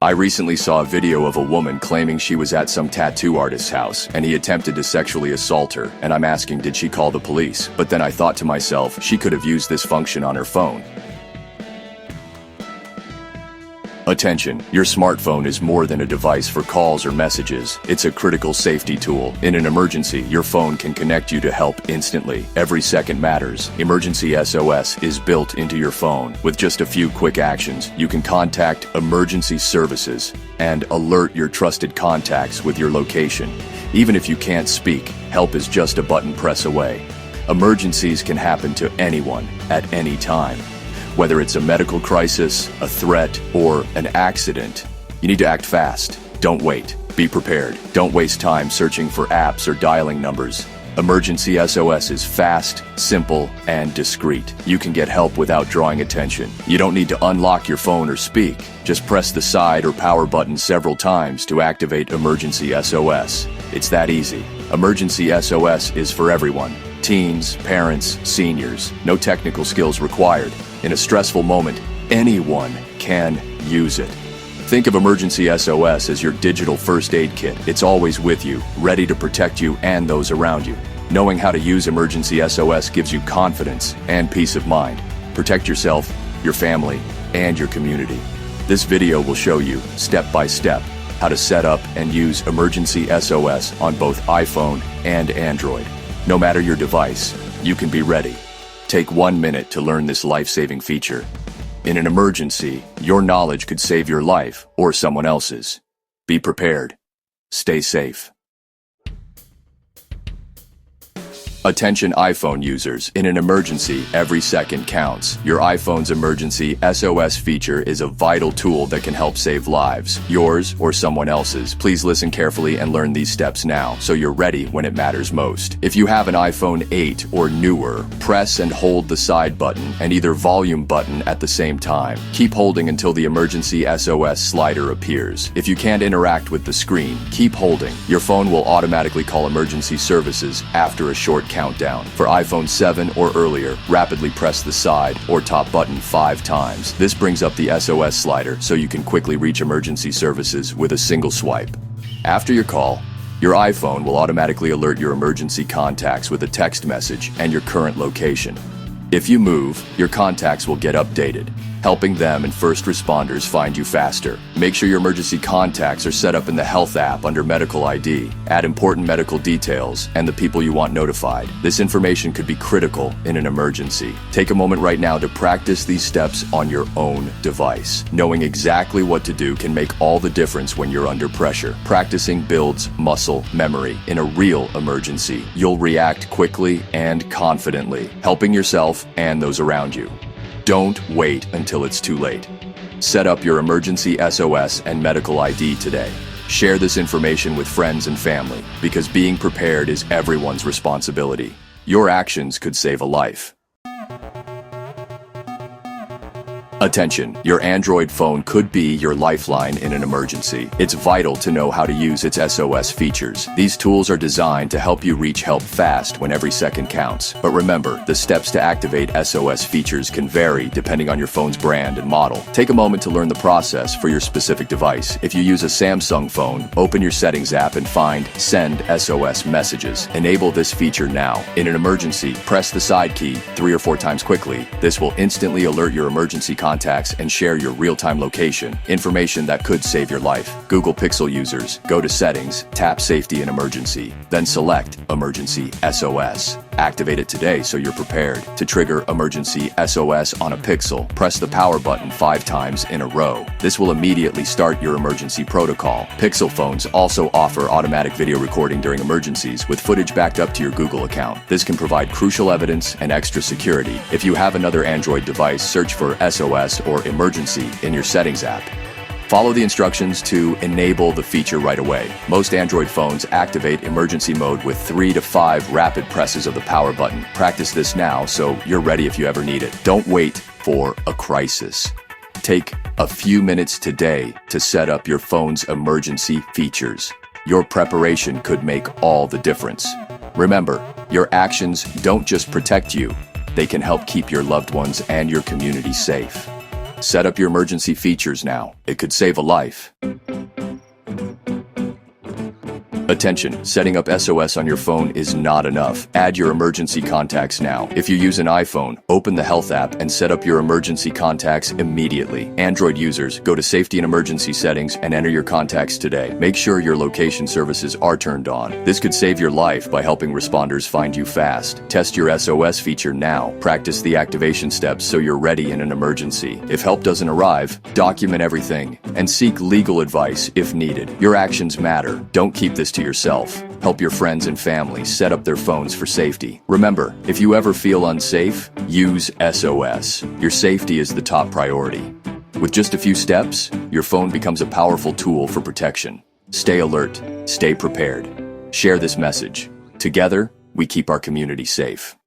I recently saw a video of a woman claiming she was at some tattoo artist's house and he attempted to sexually assault her, and I'm asking, did she call the police? But then I thought to myself, she could have used this function on her phone. Attention, your smartphone is more than a device for calls or messages. It's a critical safety tool. In an emergency, your phone can connect you to help instantly. Every second matters. Emergency SOS is built into your phone. With just a few quick actions, you can contact emergency services and alert your trusted contacts with your location. Even if you can't speak, help is just a button press away. Emergencies can happen to anyone at any time. Whether it's a medical crisis, a threat, or an accident, you need to act fast. Don't wait. Be prepared. Don't waste time searching for apps or dialing numbers. Emergency SOS is fast, simple, and discreet. You can get help without drawing attention. You don't need to unlock your phone or speak. Just press the side or power button several times to activate Emergency SOS. It's that easy. Emergency SOS is for everyone. Teens, parents, seniors. No technical skills required. In a stressful moment, anyone can use it. Think of Emergency SOS as your digital first aid kit. It's always with you, ready to protect you and those around you. Knowing how to use Emergency SOS gives you confidence and peace of mind. Protect yourself, your family, and your community. This video will show you, step by step, how to set up and use Emergency SOS on both iPhone and Android. No matter your device, you can be ready. Take 1 minute to learn this life-saving feature. In an emergency, your knowledge could save your life or someone else's. Be prepared. Stay safe. Attention iPhone users, in an emergency, every second counts. Your iPhone's Emergency SOS feature is a vital tool that can help save lives, yours or someone else's. Please listen carefully and learn these steps now, so you're ready when it matters most. If you have an iPhone 8 or newer, press and hold the side button and either volume button at the same time. Keep holding until the Emergency SOS slider appears. If you can't interact with the screen, keep holding. Your phone will automatically call emergency services after a short countdown. For iPhone 7 or earlier, rapidly press the side or top button 5 times. This brings up the SOS slider so you can quickly reach emergency services with a single swipe. After your call, your iPhone will automatically alert your emergency contacts with a text message and your current location. If you move, your contacts will get updated, helping them and first responders find you faster. Make sure your emergency contacts are set up in the Health app under Medical ID. Add important medical details and the people you want notified. This information could be critical in an emergency. Take a moment right now to practice these steps on your own device. Knowing exactly what to do can make all the difference when you're under pressure. Practicing builds muscle memory. In a real emergency, you'll react quickly and confidently, helping yourself and those around you. Don't wait until it's too late. Set up your Emergency SOS and Medical ID today. Share this information with friends and family, because being prepared is everyone's responsibility. Your actions could save a life. Attention, your Android phone could be your lifeline in an emergency. It's vital to know how to use its SOS features. These tools are designed to help you reach help fast when every second counts. But remember, the steps to activate SOS features can vary depending on your phone's brand and model. Take a moment to learn the process for your specific device. If you use a Samsung phone, open your Settings app and find Send SOS Messages. Enable this feature now. In an emergency, press the side key 3 or 4 times quickly. This will instantly alert your emergency contacts and share your real-time location, information that could save your life. Google Pixel users, go to Settings, tap Safety and Emergency, then select Emergency SOS. Activate it today so you're prepared. To trigger Emergency SOS on a Pixel, press the power button 5 times in a row. This will immediately start your emergency protocol. Pixel phones also offer automatic video recording during emergencies with footage backed up to your Google account. This can provide crucial evidence and extra security. If you have another Android device, search for SOS or Emergency in your Settings app. Follow the instructions to enable the feature right away. Most Android phones activate emergency mode with 3 to 5 rapid presses of the power button. Practice this now so you're ready if you ever need it. Don't wait for a crisis. Take a few minutes today to set up your phone's emergency features. Your preparation could make all the difference. Remember, your actions don't just protect you, they can help keep your loved ones and your community safe. Set up your emergency features now. It could save a life. Attention, setting up SOS on your phone is not enough. Add your emergency contacts now. If you use an iPhone, open the Health app and set up your emergency contacts immediately. Android users, go to Safety and Emergency Settings and enter your contacts today. Make sure your location services are turned on. This could save your life by helping responders find you fast. Test your SOS feature now. Practice the activation steps so you're ready in an emergency. If help doesn't arrive, document everything and seek legal advice if needed. Your actions matter. Don't keep this to yourself. Help your friends and family set up their phones for safety. Remember, if you ever feel unsafe, use SOS. Your safety is the top priority. With just a few steps, your phone becomes a powerful tool for protection. Stay alert, stay prepared. Share this message. Together, we keep our community safe.